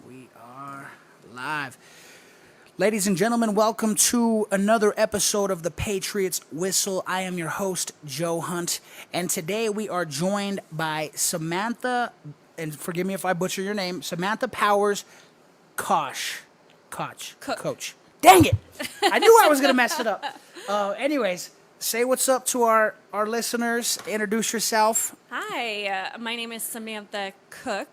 We are live. Ladies and gentlemen, welcome to another episode of the Patriots Whistle. I am your host, Joe Hunt, and today we are joined by Samantha, and forgive me if I butcher your name, Samantha Powers Koch. Coach. Dang it! I knew I was going to mess it up. Anyways, say what's up to our listeners. Introduce yourself. Hi, my name is Samantha Cook.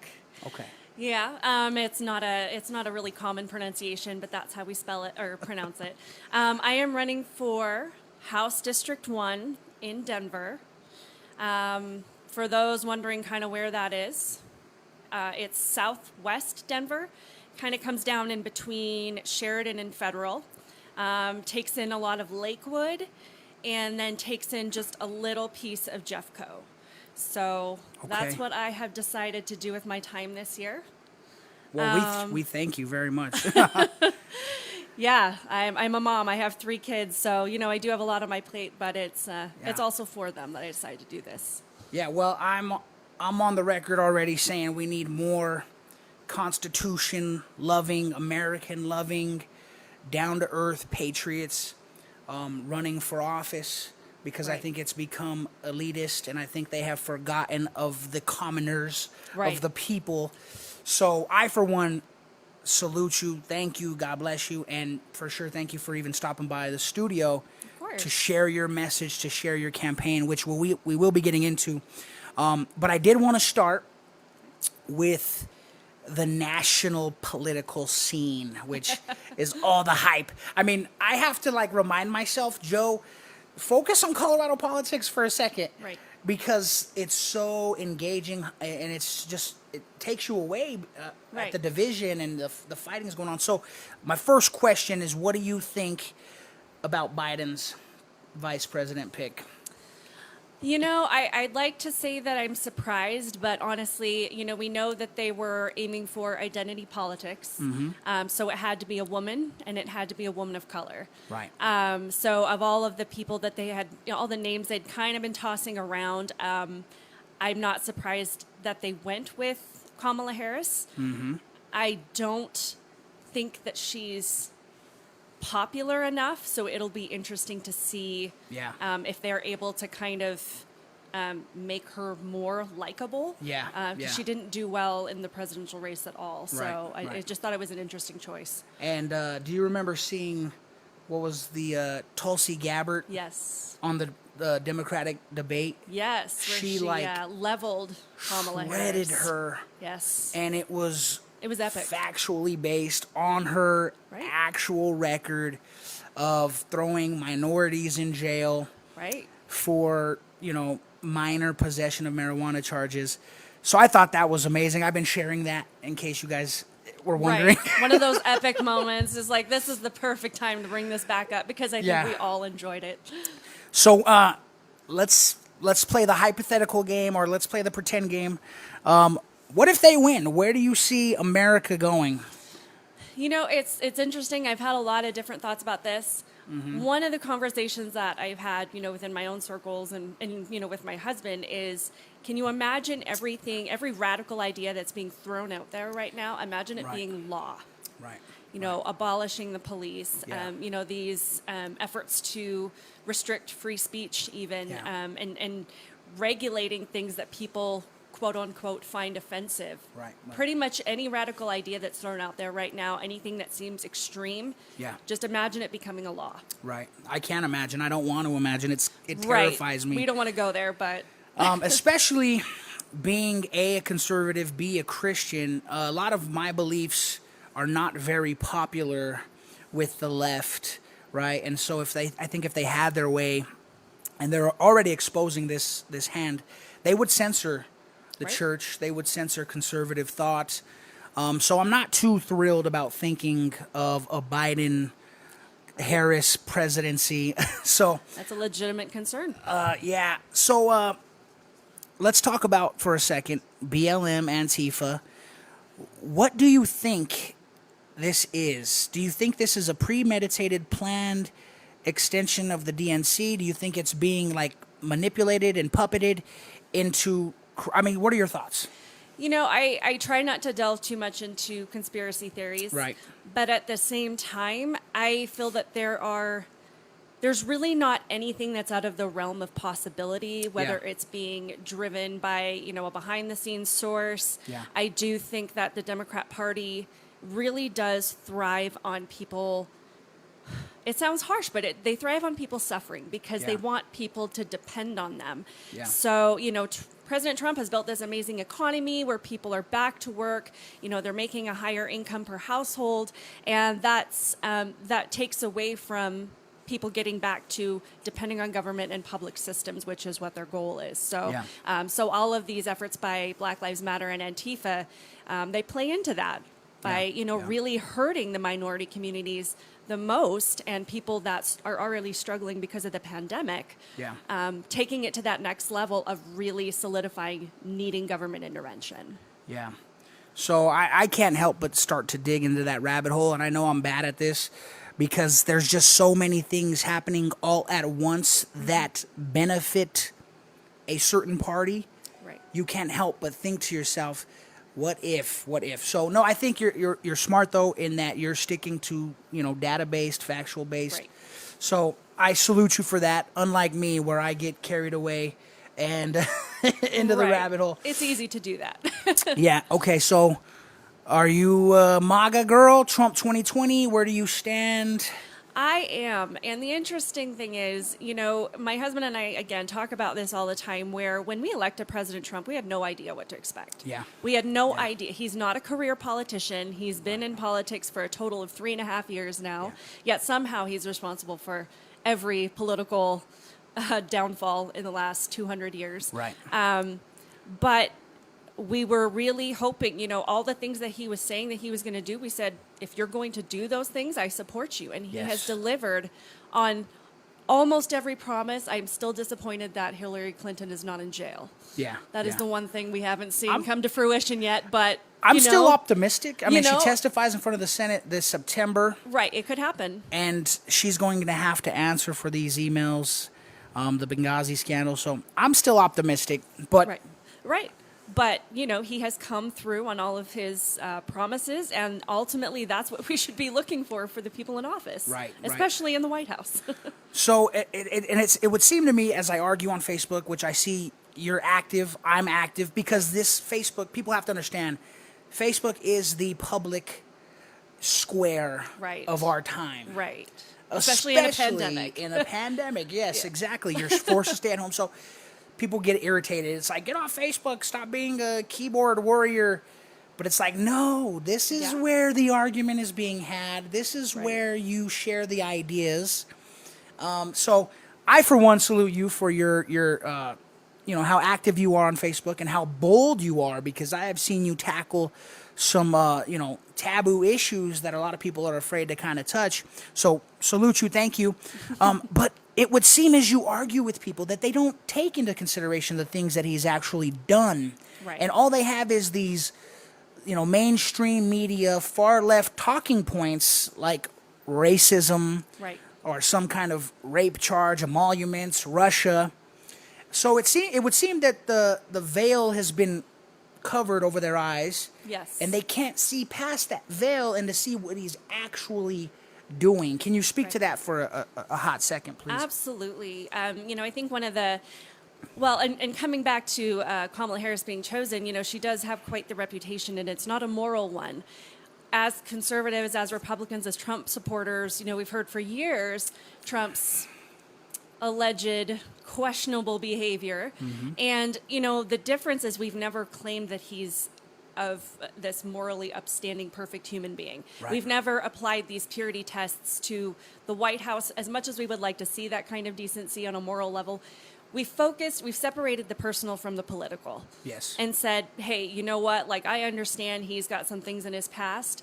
Okay. Yeah, it's not a really common pronunciation, but that's how we spell it or pronounce it. I am running for House District 1 in Denver. For those wondering kind of where that is, it's southwest Denver. Kind of comes down in between Sheridan and Federal. Takes in a lot of Lakewood, and then takes in just a little piece of Jeffco. So that's what I have decided to do with my time this year. Well, we thank you very much. Yeah, I'm a mom. I have 3 kids, so I do have a lot on my plate. But it's also for them that I decided to do this. Yeah, well, I'm on the record already saying we need more Constitution-loving, American-loving, down-to-earth patriots running for office. Because I think it's become elitist, and I think they have forgotten of the commoners, of the people. So I, for one, salute you, thank you, God bless you, and for sure thank you for even stopping by the studio to share your message, to share your campaign, which we will be getting into. But I did want to start with the national political scene, which is all the hype. I mean, I have to remind myself, Joe, focus on Colorado politics for a second. Right. Because it's so engaging, and it takes you away at the division and the fighting's going on. So my first question is, what do you think about Biden's vice president pick? I'd like to say that I'm surprised, but honestly, we know that they were aiming for identity politics. Mm-hmm. So it had to be a woman, and it had to be a woman of color. Right. So of all of the people that they had, all the names they'd kind of been tossing around, I'm not surprised that they went with Kamala Harris. Mm-hmm. I don't think that she's popular enough, so it'll be interesting to see if they're able to kind of make her more likable. She didn't do well in the presidential race at all, so I just thought it was an interesting choice. And do you remember seeing what was the Tulsi Gabbard? Yes. On the Democratic debate? Yes, she leveled Kamala Harris. Shredded her. Yes. And it was epic. Factually based on her actual record of throwing minorities in jail for, minor possession of marijuana charges. So I thought that was amazing. I've been sharing that in case you guys were wondering. Right. One of those epic moments is this is the perfect time to bring this back up because I think we all enjoyed it. So let's play the hypothetical game, or let's play the pretend game. What if they win? Where do you see America going? It's interesting. I've had a lot of different thoughts about this. Mm-hmm. One of the conversations that I've had, within my own circles and with my husband is, can you imagine every radical idea that's being thrown out there right now? Imagine it being law. Right. Abolishing the police, Yeah. These efforts to restrict free speech even, and regulating things that people quote unquote find offensive. Right. Pretty much any radical idea that's thrown out there right now, anything that seems extreme, just imagine it becoming a law. Right. I can't imagine. I don't want to imagine. It terrifies me. We don't want to go there, but especially being a conservative, B, a Christian, a lot of my beliefs are not very popular with the left, right? And so I think if they had their way, and they're already exposing this hand, they would censor the church, they would censor conservative thought. So I'm not too thrilled about thinking of a Biden-Harris presidency. So that's a legitimate concern. Yeah. So let's talk about, for a second, BLM, Antifa. What do you think this is? Do you think this is a premeditated, planned extension of the DNC? Do you think it's being manipulated and puppeted into? I mean, what are your thoughts? I try not to delve too much into conspiracy theories. Right. But at the same time, I feel that there's really not anything that's out of the realm of possibility, whether it's being driven by, a behind the scenes source. Yeah. I do think that the Democrat Party really does thrive on people. It sounds harsh, but they thrive on people suffering because they want people to depend on them. Yeah. So, President Trump has built this amazing economy where people are back to work. They're making a higher income per household, and that takes away from people getting back to depending on government and public systems, which is what their goal is. So, so all of these efforts by Black Lives Matter and Antifa, they play into that by really hurting the minority communities the most, and people that are already struggling because of the pandemic, taking it to that next level of really solidifying needing government intervention. Yeah. So I can't help but start to dig into that rabbit hole, and I know I'm bad at this because there's just so many things happening all at once that benefit a certain party. Right. You can't help but think to yourself, what if? So no, I think you're smart though in that you're sticking to, data-based, factual-based. Right. So I salute you for that, unlike me where I get carried away and into the rabbit hole. It's easy to do that. Yeah, okay, so are you a MAGA girl, Trump 2020? Where do you stand? I am. And the interesting thing is, my husband and I, again, talk about this all the time, where when we elected President Trump, we had no idea what to expect. Yeah. We had no idea. He's not a career politician. He's been in politics for a total of 3.5 years now. Yet somehow he's responsible for every political downfall in the last 200 years. Right. But we were really hoping, all the things that he was saying that he was going to do, we said, if you're going to do those things, I support you. And he has delivered on almost every promise. I'm still disappointed that Hillary Clinton is not in jail. Yeah. That is the one thing we haven't seen come to fruition yet, but I'm still optimistic. I mean, she know, testifies in front of the Senate this September. Right, it could happen. And she's going to have to answer for these emails, the Benghazi scandal. So I'm still optimistic, but... Right. But, he has come through on all of his promises, and ultimately that's what we should be looking for the people in office. Right. Especially in the White House. So it would seem to me, as I argue on Facebook, which I see you're active, I'm active, because this Facebook, people have to understand, Facebook is the public square of our time. Right. Especially in a pandemic. Yes, exactly. You're forced to stay at home. So people get irritated. It's like, get off Facebook, stop being a keyboard warrior. But it's like, no, this is where the argument is being had. This is where you share the ideas. So I, for one, salute you for your how active you are on Facebook and how bold you are, because I have seen you tackle some, taboo issues that a lot of people are afraid to kind of touch. So salute you. Thank you. But it would seem as you argue with people that they don't take into consideration the things that he's actually done. Right. And all they have is these, mainstream media, far left talking points like racism or some kind of rape charge, emoluments, Russia. So it would seem that the veil has been covered over their eyes. Yes. And they can't see past that veil and to see what he's actually doing. Can you speak to that for a hot second, please? Absolutely. I think one of the, and coming back to Kamala Harris being chosen, she does have quite the reputation, and it's not a moral one. As conservatives, as Republicans, as Trump supporters, we've heard for years Trump's alleged questionable behavior. Mm-hmm. And, the difference is we've never claimed that he's of this morally upstanding, perfect human being. Right. We've never applied these purity tests to the White House as much as we would like to see that kind of decency on a moral level. We've separated the personal from the political. Yes. And said, hey, you know what? I understand he's got some things in his past.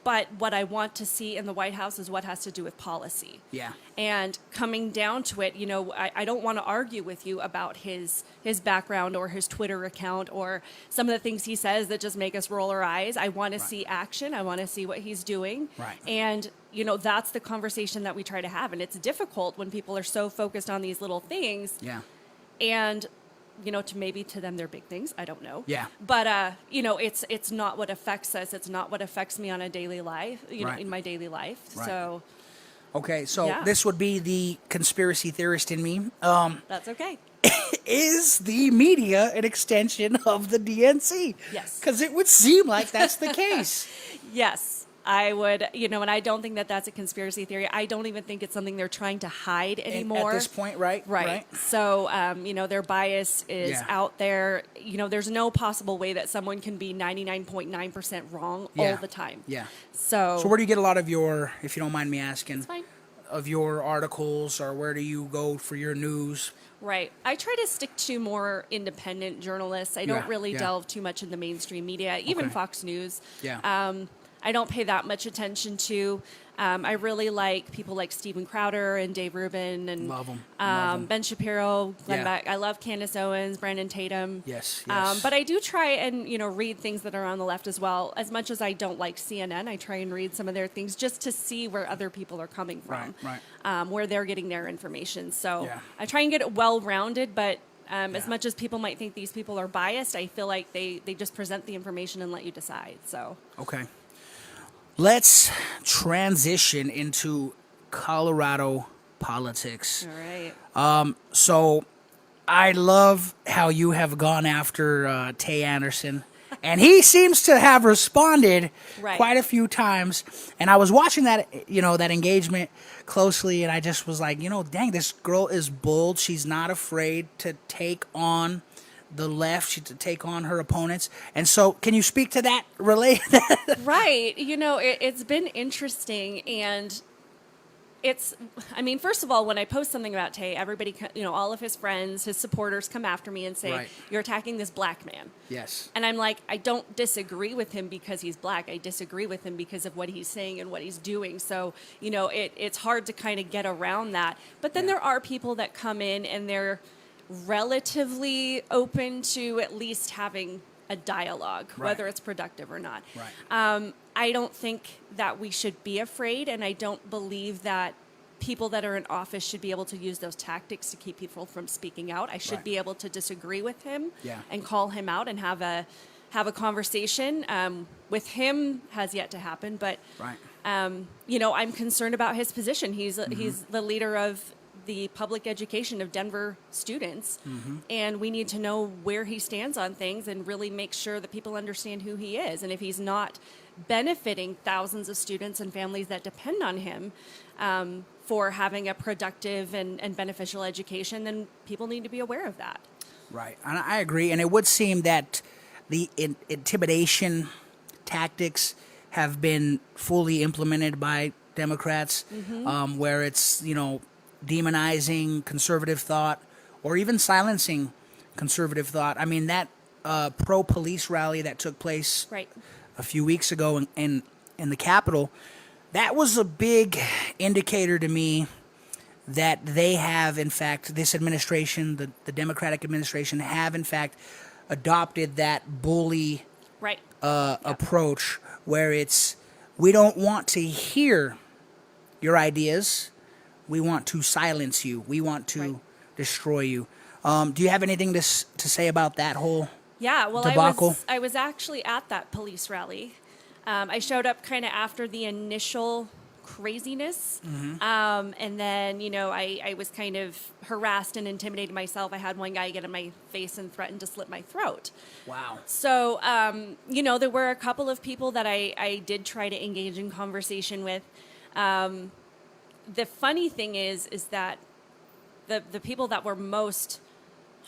But what I want to see in the White House is what has to do with policy. Yeah. And coming down to it, I don't want to argue with you about his background or his Twitter account or some of the things he says that just make us roll our eyes. I want to see action. I want to see what he's doing. Right. And, that's the conversation that we try to have. And it's difficult when people are so focused on these little things. Yeah. And to them they're big things. I don't know. Yeah. But it's not what affects us. It's not what affects me on a daily life. Right. In my daily life. Right. So. Okay, so Yeah. this would be the conspiracy theorist in me. That's okay. Is the media an extension of the DNC? Yes. Because it would seem like that's the case. Yes, I would. And I don't think that that's a conspiracy theory. I don't even think it's something they're trying to hide anymore. At this point, right? Right. So, their bias is Yeah. out there. There's no possible way that someone can be 99.9% wrong Yeah. all the time. Yeah. So So where do you get a lot of your, if you don't mind me asking, It's fine. of your articles, or where do you go for your news? Right. I try to stick to more independent journalists. I don't Yeah, really yeah. delve too much in the mainstream media, even Okay. Fox News. Yeah. I don't pay that much attention to. I really like people like Steven Crowder and Dave Rubin and Love 'em. Love 'em. Ben Shapiro, Glenn Yeah. Beck. I love Candace Owens, Brandon Tatum. Yes, yes. But I do try and read things that are on the left as well. As much as I don't like CNN, I try and read some of their things just to see where other people are coming from, Right. where they're getting their information. So Yeah. I try and get it well rounded, but. As much as people might think these people are biased, I feel like they just present the information and let you decide. So Okay. Let's transition into Colorado politics. all right. So I love how you have gone after Tay Anderson. And he seems to have responded Right. quite a few times. And I was watching that, that engagement closely, and I just was like, dang, this girl is bold. She's not afraid to take on the left, to take on her opponents. And so, can you speak to that? Relate that? Right. It's been interesting. And first of all, when I post something about Tay, everybody, all of his friends, his supporters come after me and say, Right. You're attacking this black man. Yes. And I'm like, I don't disagree with him because he's black. I disagree with him because of what he's saying and what he's doing. So, it's hard to kind of get around that. But then Yeah. there are people that come in and they're relatively open to at least having a dialogue, Right. whether it's productive or not. Right. I don't think that we should be afraid, and I don't believe that people that are in office should be able to use those tactics to keep people from speaking out. I should Right. be able to disagree with him Yeah. and call him out and have a conversation. With him has yet to happen, but Right. I'm concerned about his position. He's Mm-hmm. he's the leader of the public education of Denver students, Mm-hmm. and we need to know where he stands on things and really make sure that people understand who he is. And if he's not benefiting thousands of students and families that depend on him for having a productive and beneficial education, then people need to be aware of that. Right, and I agree. And it would seem that the intimidation tactics have been fully implemented by Democrats, where it's demonizing conservative thought or even silencing conservative thought. I mean, that pro-police rally that took place Right. a few weeks ago in the Capitol, that was a big indicator to me that they have, in fact, this administration, the Democratic administration, have, in fact, adopted that bully Right. approach where it's, we don't want to hear your ideas. We want to silence you. We want to Right. destroy you. Do you have anything to say about that whole Yeah, well, debacle? I was actually at that police rally. I showed up kind of after the initial craziness, and then I was kind of harassed and intimidated myself. I had one guy get in my face and threaten to slit my throat. Wow. So there were a couple of people that I did try to engage in conversation with. The funny thing is that the people that were most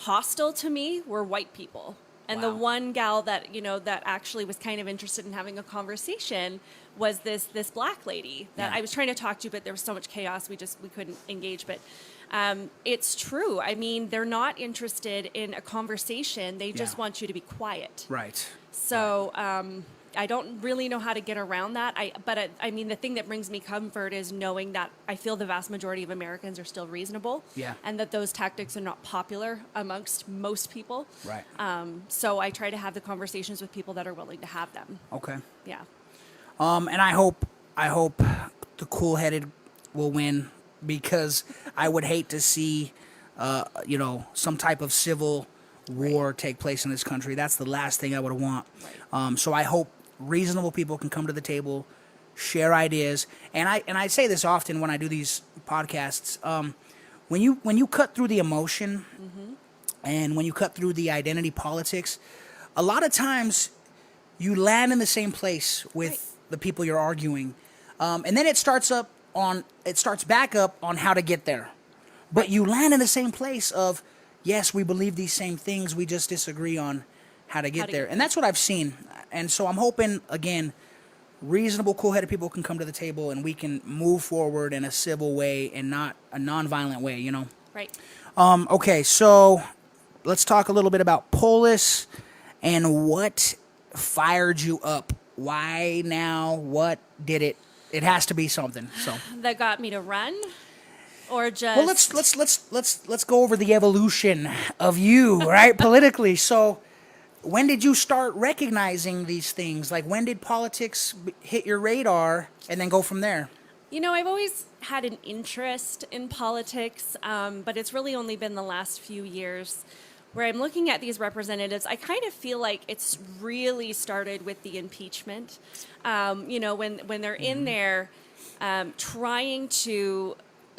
hostile to me were white people. And the Wow. one gal that, that actually was kind of interested in having a conversation was this black lady that Yeah. I was trying to talk to, but there was so much chaos, we couldn't engage. But it's true. I mean, they're not interested in a conversation. They just Yeah. want you to be quiet. Right. So I don't really know how to get around that. But the thing that brings me comfort is knowing that I feel the vast majority of Americans are still reasonable. Yeah. And that those tactics are not popular amongst most people. Right. So I try to have the conversations with people that are willing to have them. Okay. Yeah. And I hope the cool-headed will win, because I would hate to see, some type of civil war take place in this country. That's the last thing I would want. So I hope reasonable people can come to the table, share ideas, and I say this often when I do these podcasts. When you cut through the emotion, and when you cut through the identity politics, a lot of times you land in the same place with the people you're arguing, and then it starts back up on how to get there. But you land in the same place of, yes, we believe these same things, we just disagree on how to get there. And that's what I've seen. And so I'm hoping, again, reasonable, cool-headed people can come to the table and we can move forward in a civil way and not a non-violent way, you know? Right. Okay, so let's talk a little bit about Polis and what fired you up. Why now? What did it? It has to be something. So That got me to run, or just... well, let's go over the evolution of you, right, politically. So when did you start recognizing these things? Like, when did politics hit your radar and then go from there? You know, I've always had an interest in politics, but it's really only been the last few years where I'm looking at these representatives. I kind of feel like it's really started with the impeachment. You know, when they're in there trying to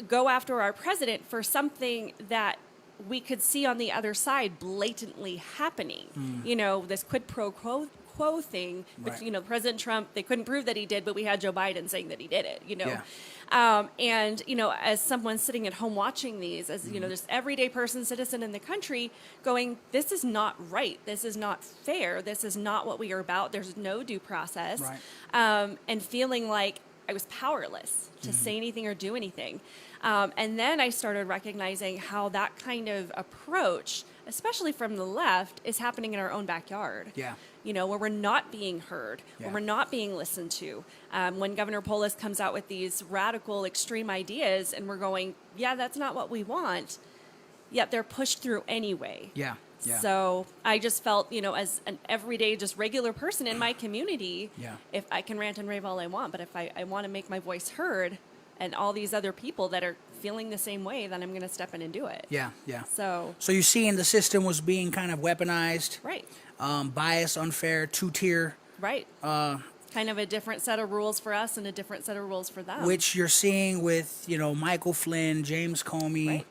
go after our president for something that we could see on the other side blatantly happening. You know, this quid pro quo thing. Right. You know, President Trump, they couldn't prove that he did, but we had Joe Biden saying that he did it, you know. Yeah. And, you know, as someone sitting at home watching these, as, you know, this everyday person, citizen in the country going, this is not right. This is not fair. This is not what we are about. There's no due process. Right. And feeling like I was powerless to say anything or do anything. And then I started recognizing how that kind of approach, especially from the left, is happening in our own backyard. Yeah. You know, where we're not being heard, where we're not being listened to. When Governor Polis comes out with these radical, extreme ideas, and we're going, yeah, that's not what we want, yet they're pushed through anyway. Yeah. Yeah. So I just felt, you know, as an everyday, just regular person in my community, if I can rant and rave all I want, but if I want to make my voice heard, and all these other people that are feeling the same way, then I'm going to step in and do it. Yeah, yeah. So you seeing the system was being kind of weaponized, right, biased, unfair, two-tier, right, kind of a different set of rules for us and a different set of rules for them. which you're seeing with, you know, Michael Flynn, James Comey,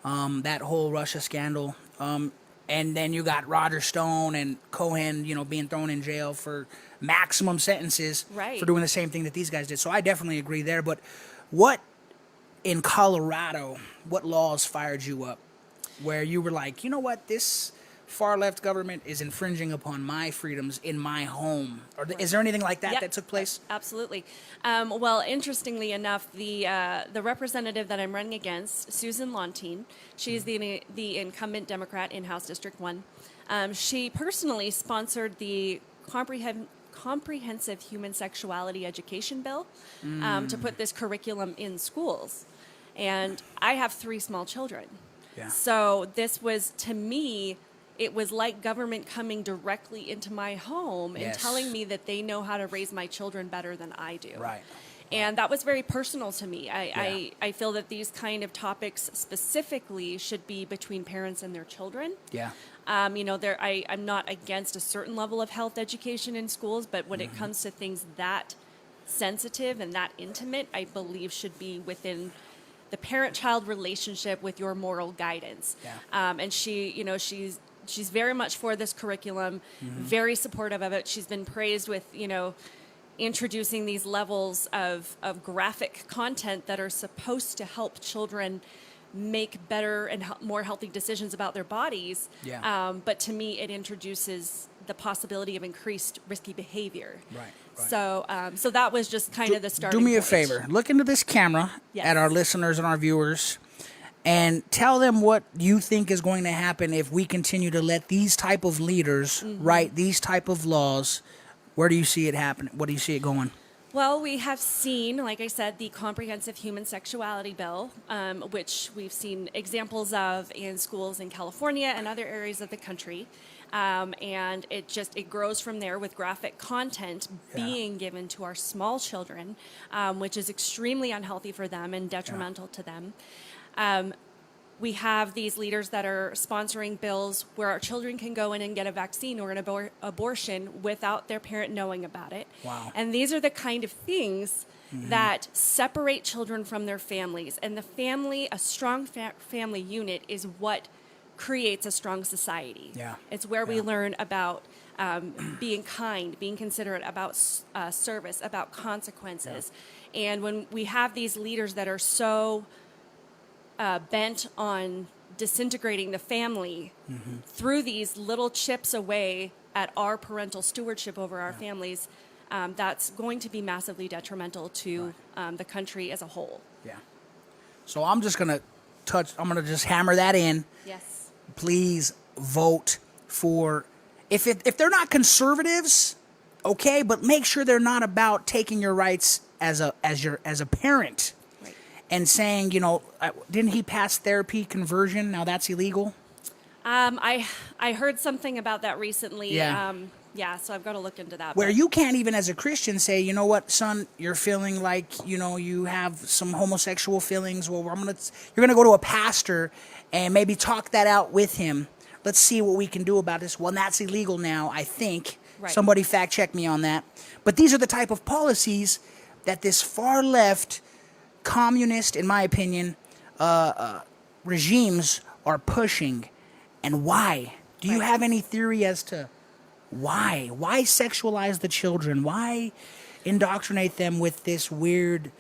that whole Russia scandal, and then you got Roger Stone and Cohen, you know, being thrown in jail for maximum sentences for doing the same thing that these guys did. So I definitely agree there. But what in Colorado, what laws fired you up where you were like, you know what, this far left government is infringing upon my freedoms in my home? Or is there anything like that that took place? Absolutely. Well, interestingly enough, the representative that I'm running against, Susan Lontine, she's the incumbent Democrat in House District 1. She personally sponsored the Comprehensive Human Sexuality Education Bill to put this curriculum in schools. And I have 3 small children. Yeah. So this was, to me, it was like government coming directly into my home and telling me that they know how to raise my children better than I do. Right. And that was very personal to me. I feel that these kind of topics specifically should be between parents and their children. Yeah. You know, I'm not against a certain level of health education in schools, but when it comes to things that sensitive and that intimate, I believe should be within the parent-child relationship with your moral guidance. Yeah. And she, you know, she's very much for this curriculum, very supportive of it. She's been praised with, you know, introducing these levels of graphic content that are supposed to help children make better and more healthy decisions about their bodies. Yeah. But to me, it introduces the possibility of increased risky behavior. Right. So, so that was just kind of the starting Do me a point. favor. Look into this camera at our listeners and our viewers and tell them what you think is going to happen if we continue to let these type of leaders write these type of laws. Where do you see it happening? What do you see it going? Well, we have seen, like I said, the Comprehensive Human Sexuality Bill, which we've seen examples of in schools in California and other areas of the country. And it grows from there with graphic content being given to our small children, which is extremely unhealthy for them and detrimental to them. we have these leaders that are sponsoring bills where our children can go in and get a vaccine or an abortion without their parent knowing about it. Wow. And these are the kind of things that separate children from their families. And the family, a strong family unit, is what creates a strong society. Yeah. It's where we learn about being kind, being considerate, about service, about consequences. Yeah. And when we have these leaders that are so bent on disintegrating the family through these little chips away at our parental stewardship over our families, that's going to be massively detrimental to the country as a whole. Yeah. So I'm just going to I'm going to just hammer that in. Yes. Please vote for, if they're not conservatives, okay, but make sure they're not about taking your rights as a parent. And saying, didn't he pass therapy conversion? Now that's illegal. I heard something about that recently. Yeah. So I've got to look into that. Where you can't even, as a Christian, say, you know what, son, you're feeling like, you have some homosexual feelings. Well, you're gonna go to a pastor and maybe talk that out with him. Let's see what we can do about this. Well, that's illegal now, I think. Right. Somebody fact check me on that. But these are the type of policies that this far left, communist, in my opinion, regimes are pushing. And why? Do you have any theory as to why? Why sexualize the children? Why indoctrinate them with this weird...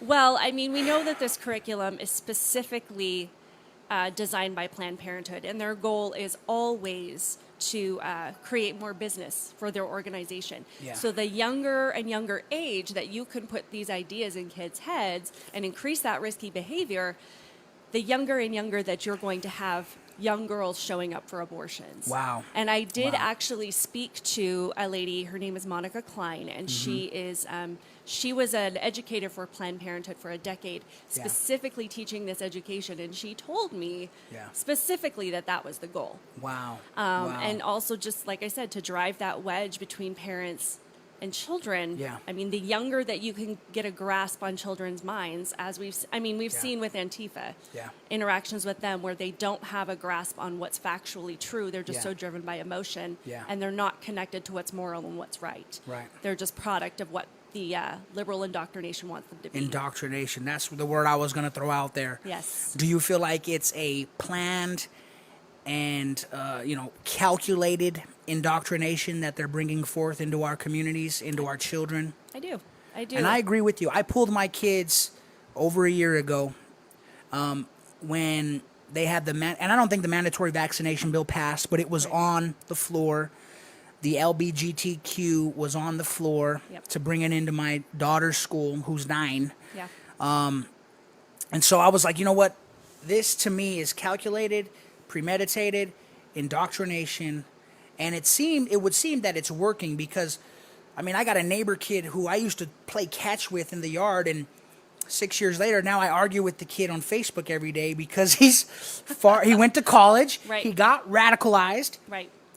Well, I mean, we know that this curriculum is specifically designed by Planned Parenthood, and their goal is always to create more business for their organization. Yeah. So the younger and younger age that you can put these ideas in kids' heads and increase that risky behavior, the younger and younger that you're going to have young girls showing up for abortions. Wow. And I did actually speak to a lady, her name is Monica Klein, and she was an educator for Planned Parenthood for a decade, specifically teaching this education, and she told me specifically that was the goal. Wow. And also, just like I said, to drive that wedge between parents and children. Yeah. I mean, the younger that you can get a grasp on children's minds, as we've seen with Antifa, interactions with them where they don't have a grasp on what's factually true. They're just so driven by emotion, and they're not connected to what's moral and what's right. Right. They're just product of what the liberal indoctrination wants them to be. Indoctrination. That's the word I was going to throw out there. Yes. Do you feel like it's a planned and calculated indoctrination that they're bringing forth into our communities, into our children? I do. And I agree with you. I pulled my kids over a year ago when they had and I don't think the mandatory vaccination bill passed, but it was on the floor. The LGBTQ was on the floor to bring it into my daughter's school, who's 9. Yeah. And so I was like, you know what? This to me is calculated, premeditated, indoctrination. And it would seem that it's working because, I mean, I got a neighbor kid who I used to play catch with in the yard, and 6 years later, now I argue with the kid on Facebook every day because he went to college, he got radicalized,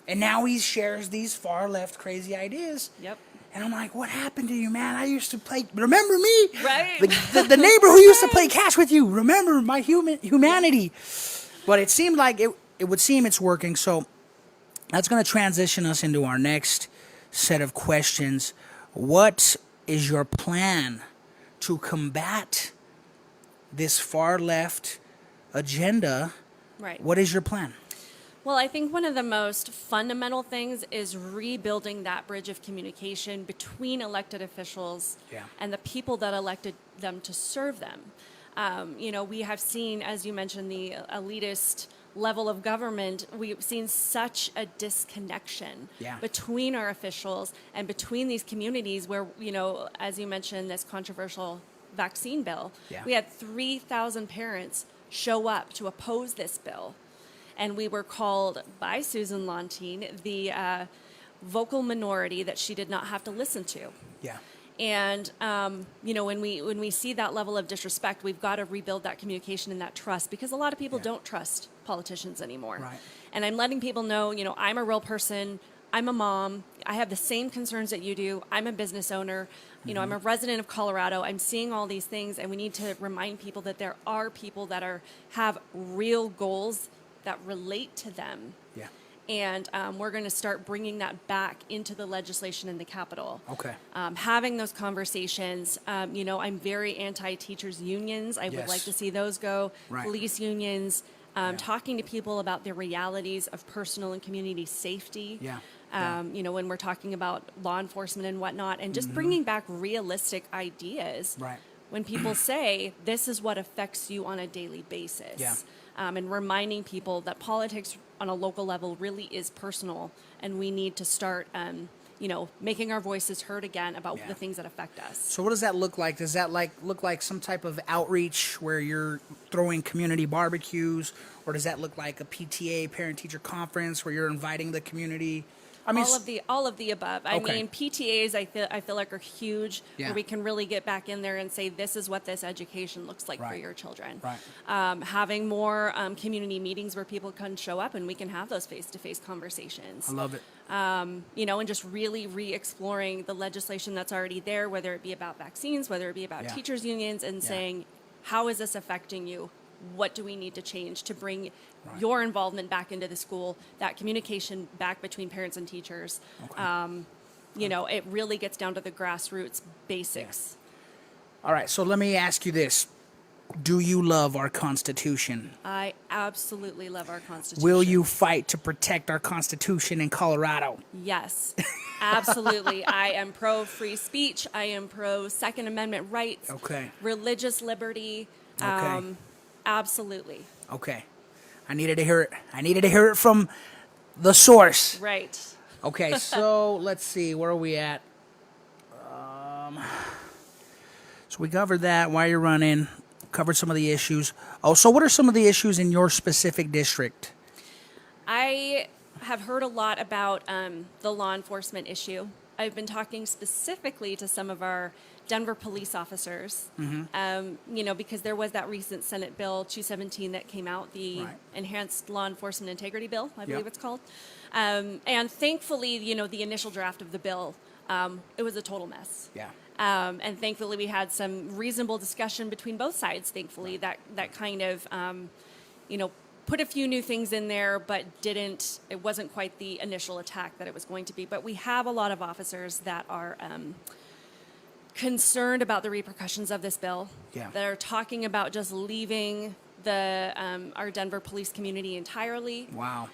and now he shares these far left crazy ideas. Yep. And I'm like, what happened to you, man? I used to play, remember me? Right. The neighbor who used to play catch with you, remember my humanity. But it seemed like it would seem it's working, so that's going to transition us into our next set of questions. What is your plan to combat this far left agenda? Right. What is your plan? Well, I think one of the most fundamental things is rebuilding that bridge of communication between elected officials and the people that elected them to serve them. We have seen, as you mentioned, the elitist level of government. We've seen such a disconnection between our officials and between these communities where, as you mentioned, this controversial vaccine bill, we had 3,000 parents show up to oppose this bill. And we were called by Susan Lontine the vocal minority that she did not have to listen to. Yeah. And when we see that level of disrespect, we've got to rebuild that communication and that trust, because a lot of people don't trust politicians anymore. Right. And I'm letting people know, I'm a real person. I'm a mom. I have the same concerns that you do. I'm a business owner. You know, I'm a resident of Colorado. I'm seeing all these things, and we need to remind people that there are people that have real goals that relate to them. Yeah. And we're going to start bringing that back into the legislation in the Capitol. Okay. Having those conversations. You know, I'm very anti-teachers unions. I would Yes. like to see those go. Right. Police unions. Talking to people about the realities of personal and community safety. Yeah. You know, when we're talking about law enforcement and whatnot, and just bringing back realistic ideas. Right. When people say, this is what affects you on a daily basis. Yeah. And reminding people that politics on a local level really is personal, and we need to start, you know, making our voices heard again about Yeah. the things that affect us. So what does that look like? Does that look like some type of outreach where you're throwing community barbecues, or does that look like a PTA, parent-teacher conference, where you're inviting the community? I mean, all of the above. I Okay. mean, PTAs, I feel like are huge, Yeah. where we can really get back in there and say, this is what this education looks like for Right. your children. Right. Having more community meetings where people can show up and we can have those face-to-face conversations. I love it. You know, and just really re-exploring the legislation that's already there, whether it be about vaccines, whether it be about Yeah. teachers unions, and Yeah. saying, how is this affecting you? What do we need to change to bring Right. your involvement back into the school, that communication back between parents and teachers? Okay. You know, it really gets down to the grassroots basics. All right. So let me ask you this: do you love our Constitution? I absolutely love our Constitution. Will you fight to protect our Constitution in Colorado? Yes, absolutely. I am pro free speech. I am pro Second Amendment rights. Okay. Religious liberty. Okay. Absolutely. Okay. I needed to hear it. I needed to hear it from the source. Right. Okay, so let's see. Where are we at? So we covered that, why you're running, covered some of the issues. Oh, so what are some of the issues in your specific district? I have heard a lot about the law enforcement issue. I've been talking specifically to some of our Denver police officers, you know, because there was that recent Senate Bill 217 that came out, the Right. Enhanced Law Enforcement Integrity Bill, I believe Yep. it's called. And thankfully, you know, the initial draft of the bill, it was a total mess. Yeah. And thankfully, we had some reasonable discussion between both sides, thankfully, that kind of, you know, put a few new things in there, but it wasn't quite the initial attack that it was going to be. But we have a lot of officers that are concerned about the repercussions of this bill. Yeah. That are talking about just leaving our Denver police community entirely. Wow.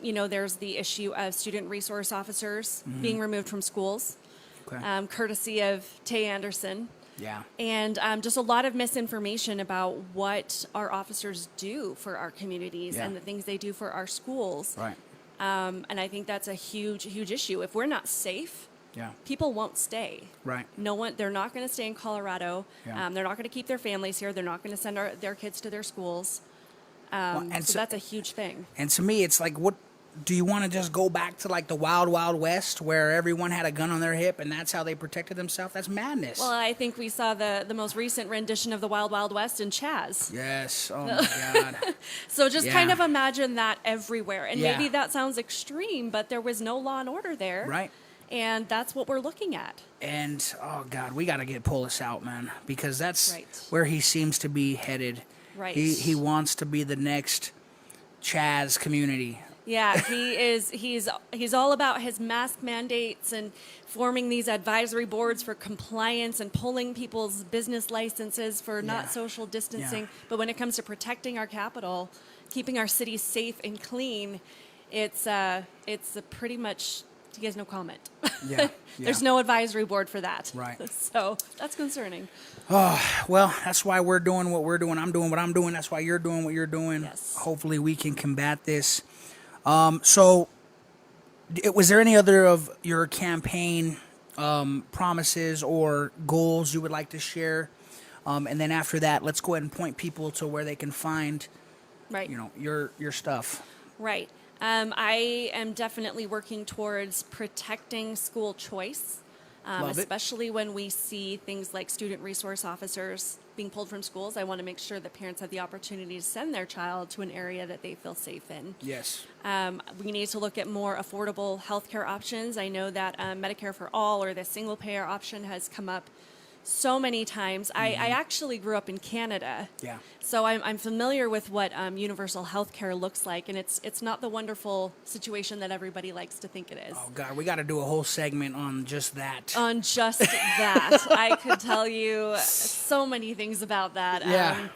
You know, there's the issue of student resource officers being removed from schools, Okay. courtesy of Tay Anderson. Yeah. And just a lot of misinformation about what our officers do for our communities Yeah. and the things they do for our schools. Right. And I think that's a huge, huge issue. If we're not safe, Yeah. people won't stay. Right. They're not going to stay in Colorado. Yeah. They're not going to keep their families here. They're not going to send their kids to their schools. And So that's a huge thing. And to me, it's like, what do you want to just go back to, like the Wild Wild West, where everyone had a gun on their hip and that's how they protected themselves? That's madness. Well, I think we saw the most recent rendition of the Wild Wild West in Chaz. Yes. Oh my God. So just Yeah. kind of imagine that everywhere. And Yeah. maybe that sounds extreme, but there was no law and order there. Right. And that's what we're looking at. And oh God, we got to pull this out, man, because that's Right. where he seems to be headed. Right. He wants to be the next Chaz community. Yeah, he's all about his mask mandates and forming these advisory boards for compliance and pulling people's business licenses for Yeah. not social distancing. Yeah. But when it comes to protecting our capital, keeping our cities safe and clean, it's pretty much he has no comment. Yeah. There's no advisory board for that. Right. So that's concerning. Well, that's why we're doing what we're doing. I'm doing what I'm doing. That's why you're doing what you're doing. Yes. Hopefully we can combat this. So was there any other of your campaign promises or goals you would like to share? And then after that, let's go ahead and point people to where they can find, Right. you know, your stuff. Right. I am definitely working towards protecting school choice, Love it. especially when we see things like student resource officers being pulled from schools, I want to make sure that parents have the opportunity to send their child to an area that they feel safe in. Yes. We need to look at more affordable healthcare options. I know that Medicare for All or the single payer option has come up so many times. I actually grew up in Canada. Yeah. So I'm familiar with what universal health care looks like, and it's not the wonderful situation that everybody likes to think it is. Oh God, we got to do a whole segment on just that. On just that. I could tell you so many things about that. Yeah.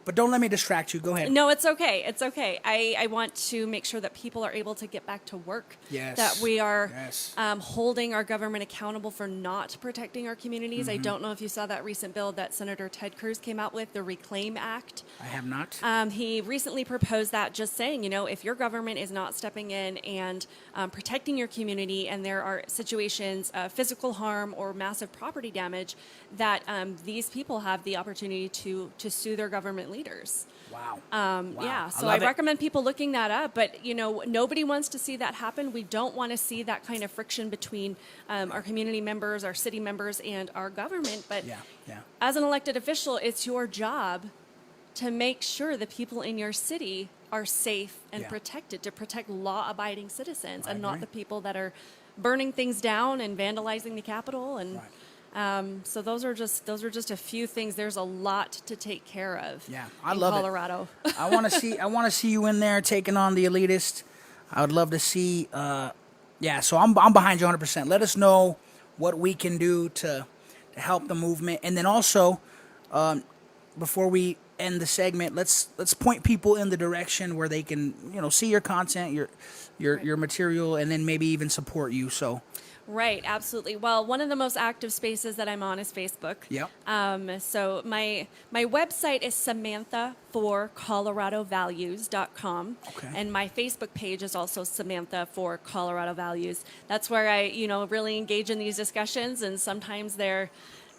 But don't let me distract you. Go ahead. No, it's okay. It's okay. I want to make sure that people are able to get back to work. Yes. That we are Yes. holding our government accountable for not protecting our communities. I don't know if you saw that recent bill that Senator Ted Cruz came out with, the Reclaim Act. I have not. He recently proposed that, just saying, if your government is not stepping in and protecting your community, and there are situations of physical harm or massive property damage, that these people have the opportunity to sue their government leaders. Wow. Wow. Yeah, so I recommend people looking that up. But, nobody wants to see that happen. We don't want to see that kind of friction between our community members, our city members, and our government. But as an elected official, it's your job to make sure the people in your city are safe and protected, to protect law-abiding citizens and not the people that are burning things down and vandalizing the Capitol. And so those are just a few things. There's a lot to take care of. Yeah, I love Colorado. it. I want to see you in there taking on the elitist. I would love to see. So I'm behind you 100%. Let us know what we can do to help the movement, and then also before we end the segment, let's point people in the direction where they can see your content, your material, and then maybe even support you. So. Right, absolutely. Well, one of the most active spaces that I'm on is Facebook. Yep. So my website is samanthaforcoloradovalues.com. Okay. And my Facebook page is also Samantha for Colorado Values. That's where I, really engage in these discussions, and sometimes they're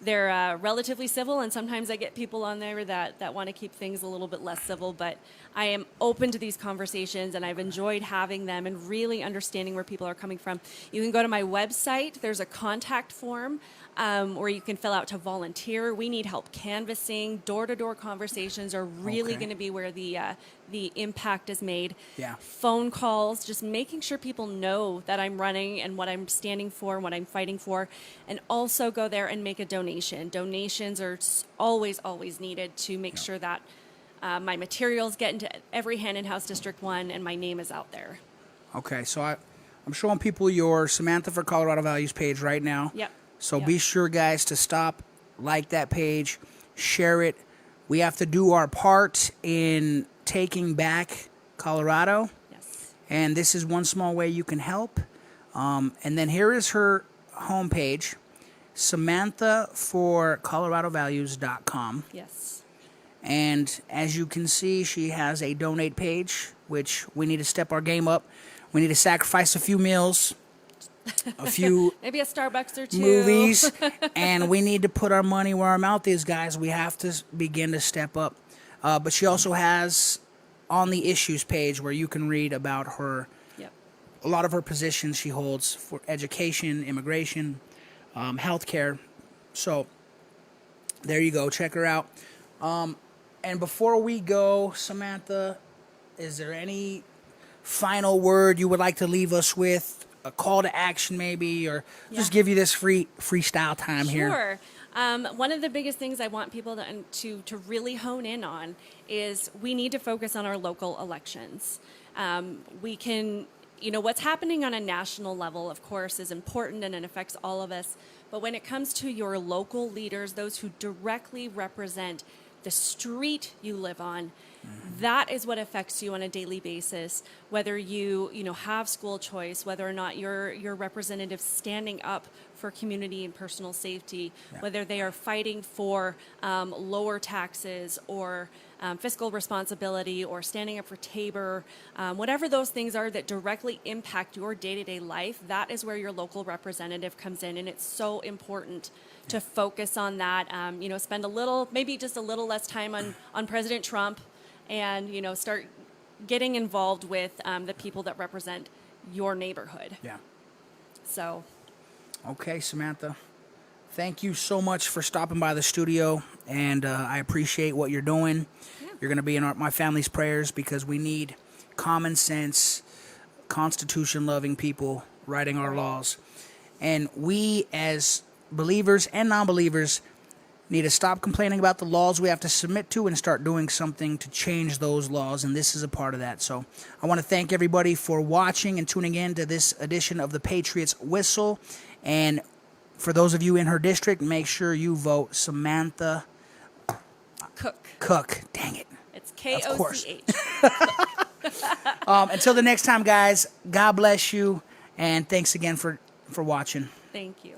relatively civil, and sometimes I get people on there that want to keep things a little bit less civil, but I am open to these conversations, and I've enjoyed having them and really understanding where people are coming from. You can go to my website. There's a contact form where you can fill out to volunteer. We need help canvassing. Door-to-door conversations are really going to be where the impact is made. Yeah. Phone calls, just making sure people know that I'm running and what I'm standing for and what I'm fighting for. And also go there and make a donation. Donations are always, always needed to make sure that my materials get into every hand in House District 1 and my name is out there. Okay, so I'm showing people your Samantha for Colorado Values page right now. Yep. So be sure, guys, to stop, like that page, share it. We have to do our part in taking back Colorado. Yes. And this is one small way you can help. And then here is her homepage, SamanthaForColoradoValues.com. Yes. And as you can see, she has a donate page, which we need to step our game up. We need to sacrifice a few meals, a few maybe a Starbucks or two. movies, and we need to put our money where our mouth is, guys. We have to begin to step up. But she also has on the issues page where you can read about her, a lot of her positions she holds for education, immigration, healthcare. So there you go. Check her out. And before we go, Samantha, is there any final word you would like to leave us with? A call to action, maybe, or just give you this freestyle time here. Sure. One of the biggest things I want people to really hone in on is we need to focus on our local elections. We can, what's happening on a national level, of course, is important and it affects all of us. But when it comes to your local leaders, those who directly represent the street you live on, that is what affects you on a daily basis. Whether you have school choice, whether or not your representatives standing up for community and personal safety, whether they are fighting for lower taxes or fiscal responsibility or standing up for Tabor, whatever those things are that directly impact your day-to-day life, that is where your local representative comes in, and it's so important to focus on that. Spend maybe just a little less time on President Trump, and start getting involved with the people that represent your neighborhood. Yeah. So. Okay, Samantha. Thank you so much for stopping by the studio, and I appreciate what you're doing. Yeah. You're going to be in my family's prayers because we need common sense, constitution-loving people writing our laws. And we, as believers and non-believers, need to stop complaining about the laws we have to submit to and start doing something to change those laws, and this is a part of that. So I want to thank everybody for watching and tuning in to this edition of the Patriots Whistle. And for those of you in her district, make sure you vote Samantha Cook. Dang it. It's Koch. Until the next time, guys, God bless you, and thanks again for watching. Thank you.